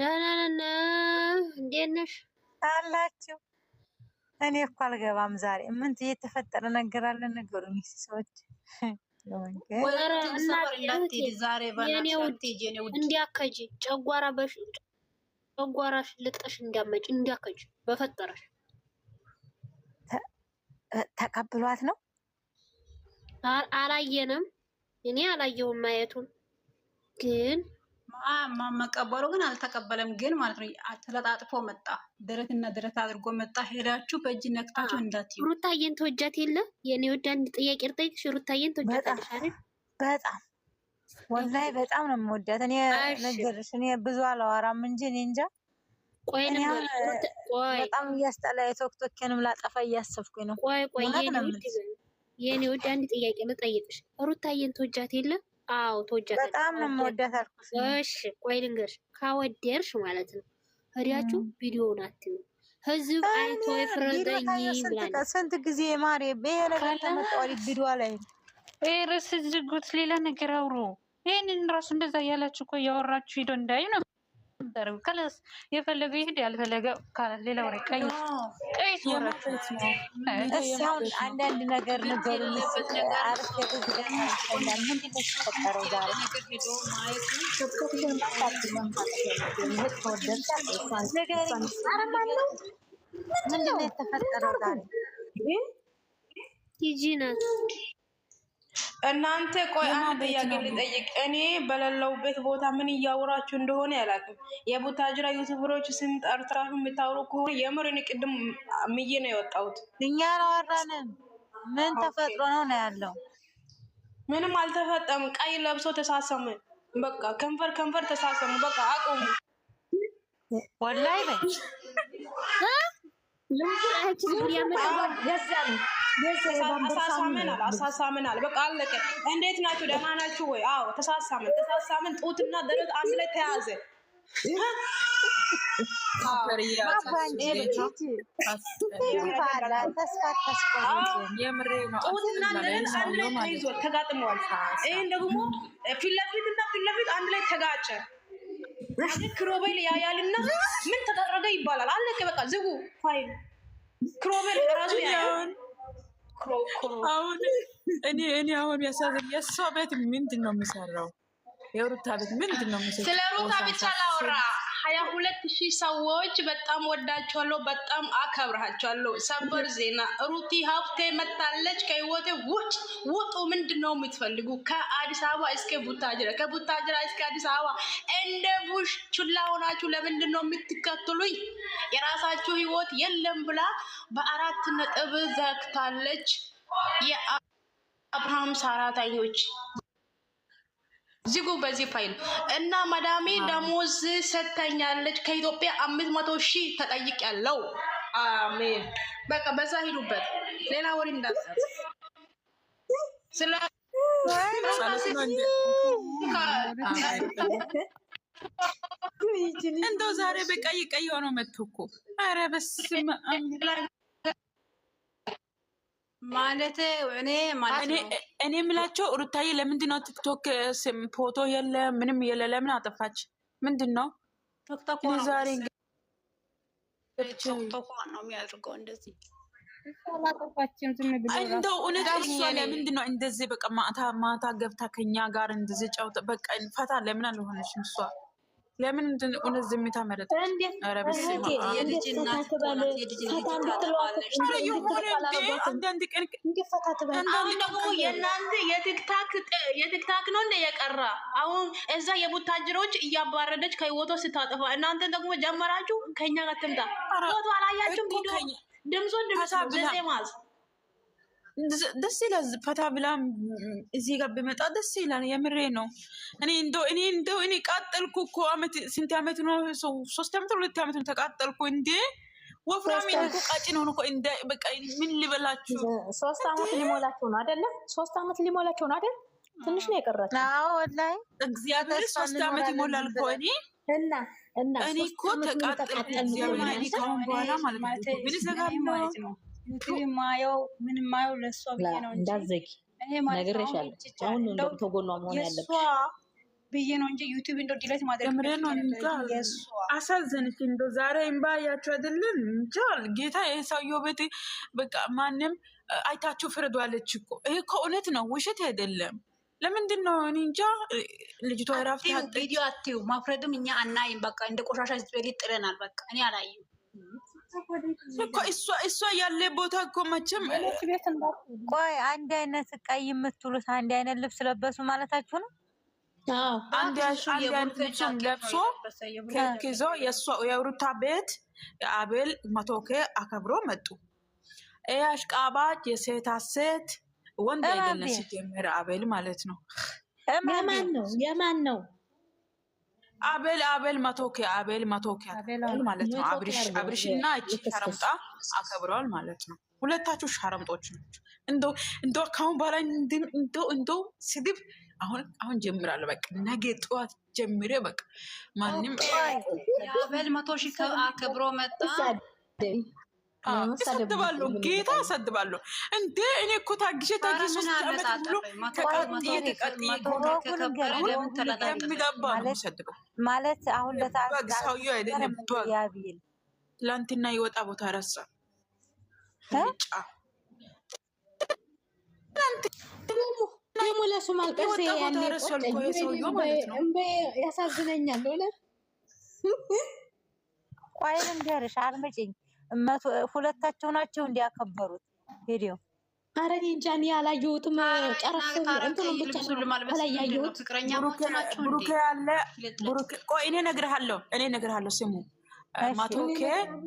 ደህና ነን። እንዴት ነሽ? አላችሁ? እኔ እኮ አልገባም ዛሬ። ምን የተፈጠረ ነገር አለ? ነገሩኝ ሰዎች። እንዲያከጂ ጨጓራሽ ልጠሽ እንዲያመጭ እንዲያከጂ በፈጠረሽ። ተቀብሏት ነው? አላየንም። እኔ አላየውም ማየቱን ግን መቀበሉ ግን አልተቀበለም። ግን ማለት ነው ተለጣጥፎ መጣ። ደረትና ደረት አድርጎ መጣ። ሄዳችሁ በእጅ ነክታችሁ እንዳትዩ። ሩታዬን ተወጃት የለ? የኔ ወደ አንድ ጥያቄ ልጠይቅሽ። ሩታዬን ተወጃታለሽ አይደል? በጣም ወላሂ በጣም ነው የምወዳት። እኔ ነገርሽ እኔ ብዙ አላወራም እንጂ እኔ እንጃ። ቆይ በጣም እያስጠላ የቶክቶኬንም ላጠፋ እያሰብኩኝ ነው። ቆይ የኔ ወደ አንድ ጥያቄ ልጠይቅሽ። ሩታዬን ተወጃት የለ? አዎ ተወጃታለሽ። በጣም ነው የምወዳት አልኩሽ። እሺ ቆይ ልንገርሽ፣ ካወደርሽ ማለት ነው ሄዳችሁ ቪዲዮውን አትዩ። ህዝብ አይቶ ይፍረደኝ ብላለች። ስንት ጊዜ ማሬ በየነገር ተመጣጣሪ ቪዲዮ ላይ ርዕስ ዝጉት፣ ሌላ ነገር አውሩ። ይሄንን ራሱ እንደዛ ያላችሁ እኮ ያወራችሁ ሂዶ እንዳዩ ነው ደረው ከለስ የፈለገ ይሄድ ያልፈለገ ካለ ሌላ ወሬ ቀይ ወራችሁት ነው። እሳውን አንዳንድ ነገር ነገሩኝ። አርፍ የዝገና ይችላል። ምንድን ነው የተፈጠረው ዛሬ? ምንድን ነው የተፈጠረው ዛሬ? ቲጂ ናት። እናንተ ቆይ አንድ ጥያቄ ልጠይቅ። እኔ በሌለውበት ቦታ ምን እያወራችሁ እንደሆነ ያላቅም። የቡታጅራ ዩቲዩበሮች ስም ጠርታችሁ የምታወሩ ከሆነ የምር እኔ ቅድም ምዬ ነው የወጣሁት። እኛ አላወራንም። ምን ተፈጥሮ ነው ያለው? ምንም አልተፈጠም። ቀይ ለብሶ ተሳሰሙ። በቃ ከንፈር ተሳሰሙ። በቃ አቁሙ። ወላሂ በይ አሳሳመናል። በቃ አለቀ። እንዴት ናችሁ? ደህና ናችሁ ወይ? አዎ ተሳሳምን። ጡትና ደረት አንድ ላይ ተያዘ። ጡትና ደረት አንድ ላይ ተይዞ ተጋጥመዋል። ይህን ደግሞ ፊት ለፊት አንድ ላይ ተጋጨ። ክሮቤል ያያልና ምን ተደረገ ይባላል። አለቀ በቃ ዝጉ ፋይል። ክሮቤል ራሱ ያያል። አሁን እኔ አሁን ያሳዝን። የእሷ ቤት ምንድን ነው የሚሰራው? የሩታ ቤት ምንድን ነው የሚሰራው? ስለ ሩታ ብቻ ላውራ። 22,000 ሰዎች በጣም ወዳቸዋለሁ፣ በጣም አከብራቸዋለሁ። ሰበር ዜና ሩቲ ሀብቴ መታለች። ከህይወቴ ውጡ። ምንድን ነው የምትፈልጉ? ከአዲስ አበባ እስከ ቡታጅራ፣ ከቡታጅራ እስከ አዲስ አበባ እንደ ቡሽ ቹላ ሆናችሁ ለምንድን ነው የምትከተሉኝ? የራሳችሁ ህይወት የለም ብላ በ4 ነጥብ ዘግታለች። የአብርሃም ሰራተኞች ዝጉ በዚህ ፋይል እና ማዳሜ ደሞዝ ሰጥተኛለች። ከኢትዮጵያ 500,000 ተጠይቄያለሁ። አሜን። በቃ በዛ ሂዱበት። ሌላ ወሬ እንዳትሰሩ። ስለ እንደው ዛሬ በቀይ ሆኖ መጥቶ እኮ ኧረ በስመ አብ ማለት እኔ የምላቸው ሩታዬ ለምንድን ነው ቲክቶክ ፎቶ የለ ምንም የለ? ለምን አጠፋች? ምንድን ነው ዛሬ ቲክቶክ ነው የሚያደርገው እንደዚህ? እንደው እውነት እሷ ለምንድን ነው እንደዚህ በቃ ማታ ገብታ ከኛ ጋር እንደዚህ ጫውታ በቃ ፈታ ለምን አልሆነሽም? እሷ ለምን እውነት ዝምታ መረጥ? ኧረ በስመ አብ አንዳንድ ቀን አሁን ደግሞ የእናንተ የቲክታክ ነው እንደ የቀራ አሁን እዛ የቡታጅሮች እያባረደች ከህይወቷ ስታጠፋ እናንተ ደግሞ ጀመራችሁ። ከኛ ጋር ትምጣ። ፎቶ አላያችሁም? ቪዲዮ ድምፁን ለሴማዝ ደስ ይላል። ፈታ ብላ እዚህ ጋር ብመጣ ደስ ይላል። የምሬ ነው። እኔ ቃጠልኩ እኮ ስንት ዓመት ነው? 3 ዓመት 2 ዓመት ነው ተቃጠልኩ። እንዴ ወፍራም እኮ ቀጭን ሆኖ እኮ እንደ በቃ ምን ልበላችሁ። 3 ዓመት ሊሞላቸው ነው አይደለ? 3 ዓመት ሊሞላቸው ነው አይደል? ትንሽ ነው የቀራቸው። አዎ ወላሂ እግዚአብሔር 3 ዓመት ይሞላል እኮ እኔ እኮ ተቃጠልኩ። እግዚአብሔር እኔ ካሁን በኋላ ማለት ነው ምን ሰጋለሁ ዩቲዩብ ምን ማየው ለሷ ብዬ ነው እንጂ እንዳዘጊ ነግሬሻለሁ። አሁን ነው ተጎኗ መሆን ያለብሽ። ብዬ ነው እንጂ ዩቲዩብ እንደው ዲሌት ማድረግ የምሬ ነው እንጃ። አሳዘነች። እንደው ዛሬ እምባ ያችሁ አይደለም እንጃ ጌታ የሰውየው ቤት በቃ ማንም አይታችሁ ፍረዱ አለች እኮ። ይሄ እኮ እውነት ነው፣ ውሸት አይደለም። ለምንድን ነው እኔ እንጃ። ልጅቷ ራፍት ቪዲዮ አትዩ። ማፍረድም እኛ አናይም። በቃ እንደ ቆሻሻ ዝቤት ጥለናል። በቃ እኔ አላየም እኮ እሷ ያለ ቦታ እኮ መቼም። ቆይ አንድ አይነት ቀይ የምትሉት አንድ አይነት ልብስ ለበሱ ማለታችሁ ነው? አንድ አይነት ልብሱን ለብሶ ከኪዞ የሩታ ቤት የአቤል መቶኬ አከብሮ መጡ። ይህ አሽቃባጭ የሴታ ሴት ወንድ አይደለም ሲጀምር አቤል ማለት ነው። የማን ነው? አቤል መቶኬ ማለት ነው። አብርሽና እቺ ሸረምጣ አከብረዋል ማለት ነው። ሁለታችሁ ሸረምጦች ናቸው። እንደው ካሁን በኋላ እንደው ስድብ አሁን ጀምራለሁ። በቃ ነገ ጠዋት ጀምሬ በቃ ማንም አቤል 100,000 አከብሮ መጣ። እሰድባለሁ፣ ጌታ እሰድባለሁ። እንዴ እኔ እኮ ታግሼ 3 ዓመት ብሎ የሚገባ ነው ሰድበው ማለት አሁን ሰውዬው አይደለም። ትላንትና የወጣ ቦታ ረሳ ደግሞ ለሱ ማልቀስ ያሳዝነኛል። ቆይ ልንገርሽ አልመጭኝ ሁለታቸው ናቸው እንዲያከበሩት ቪዲዮ። ኧረ እኔ እንጃ እኔ አላየሁትም። ጨረፍ እንትኑን ብቻ አላየሁት። ብሩኬ ያለ ቆይ እኔ እነግርሃለሁ ስሙ መቶኬ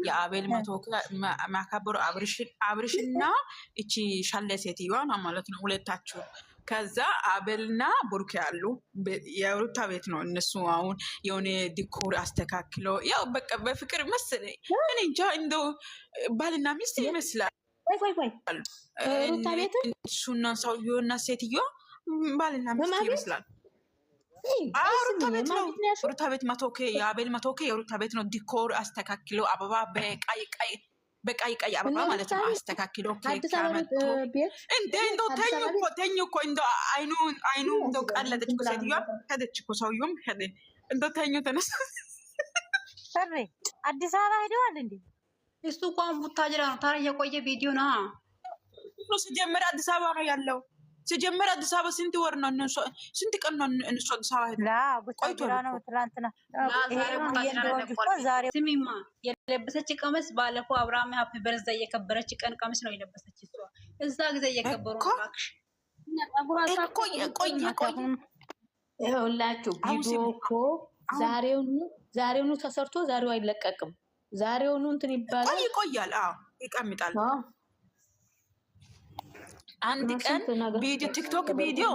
የአቤል መቶኬ ማከበሩ አብርሽና እቺ ሻለ ሴትዮዋ ነው ማለት ነው ሁለታቸው። ከዛ አቤልና ቡሩኬ ያሉ የሩታ ቤት ነው እነሱ። አሁን የሆነ ዲኮር አስተካክሎ ያው በቃ በፍቅር መሰለኝ እኔ እንጃ እንደው ባልና ሚስት ይመስላል። ሩታ ቤት እሱና ሰውየውና ሴትዮዋ ባልና ሚስት ይመስላል። ሩታ ቤት መቶኬ የአቤል መቶኬ የሩታ ቤት ነው። ዲኮር አስተካክሎ አበባ በቀይ አበባ ማለት ነው አስተካክሎ ኬክ አመጡ። እንደው ተኙ እኮ እንደው አይኑ እንደው ቀለጠች እኮ ሴትዮዋ ሄደች እኮ ሰውየውም ሄደ። እንደው ተኙ ተነሳ አዲስ አበባ ሄደዋል እንዴ? እሱ እኮ ቡታጅራ ነው። ታዲያ የቆየ ቪዲዮ ነው። ሲጀምር አዲስ አበባ ነው ያለው። ሲጀምር አዲስ አበባ ስንት ወር ነው እነሱ ስንት ቀን ነው እነሱ አዲስ አበባ ሄደው ቡታጅራ ነው ትላንትና። ስሚማ የለበሰች ቀሚስ ባለፈው አብርሃም ሃፒ በርዝዴ እየከበረች ቀን ቀሚስ ነው የለበሰች እሷ። እዛ ጊዜ እየከበሩ ነው እባክሽ። ይኸውላችሁ ቪዲዮ እኮ ዛሬውኑ ተሰርቶ ዛሬው አይለቀቅም። ዛሬውኑ እንትን ይባላል ይቆያል። ይቀምጣል። አንድ ቀን ቪዲዮ ቲክቶክ ቪዲዮ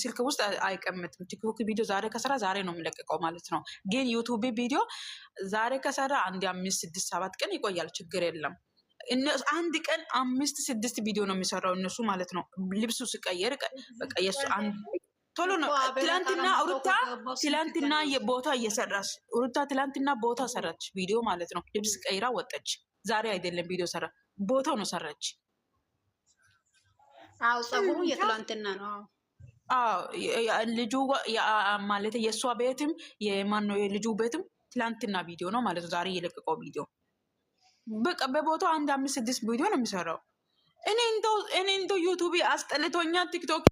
ስልክ ውስጥ አይቀምጥም። ቲክቶክ ቪዲዮ ዛሬ ከሰራ ዛሬ ነው የሚለቀቀው ማለት ነው። ግን ዩቱብ ቪዲዮ ዛሬ ከሰራ 1 5 6 7 ቀን ይቆያል። ችግር የለም። አንድ ቀን 5 6 ቪዲዮ ነው የሚሰራው እነሱ ማለት ነው። ልብሱ ሲቀየር በቃ የሱ አንድ ቶሎ ነው። ትላንትና ትላንትና ቦታ ሰራች ቪዲዮ ማለት ነው። ልብስ ቀይራ ወጣች። ዛሬ አይደለም ቪዲዮ ሰራ፣ ቦታው ነው ሰራች። ፀጉሩ የትላንትና ነው። ልጁ ማለት የእሷ ቤትም የማነው የልጁ ቤትም ትላንትና ቪዲዮ ነው ማለት ነው። ዛሬ የለቀቀው ቪዲዮ በቃ በቦታው 1 5 6 ቪዲዮ ነው የሚሰራው። እኔ እንደው ዩቱብ አስጠልቶኛ ቲክቶክ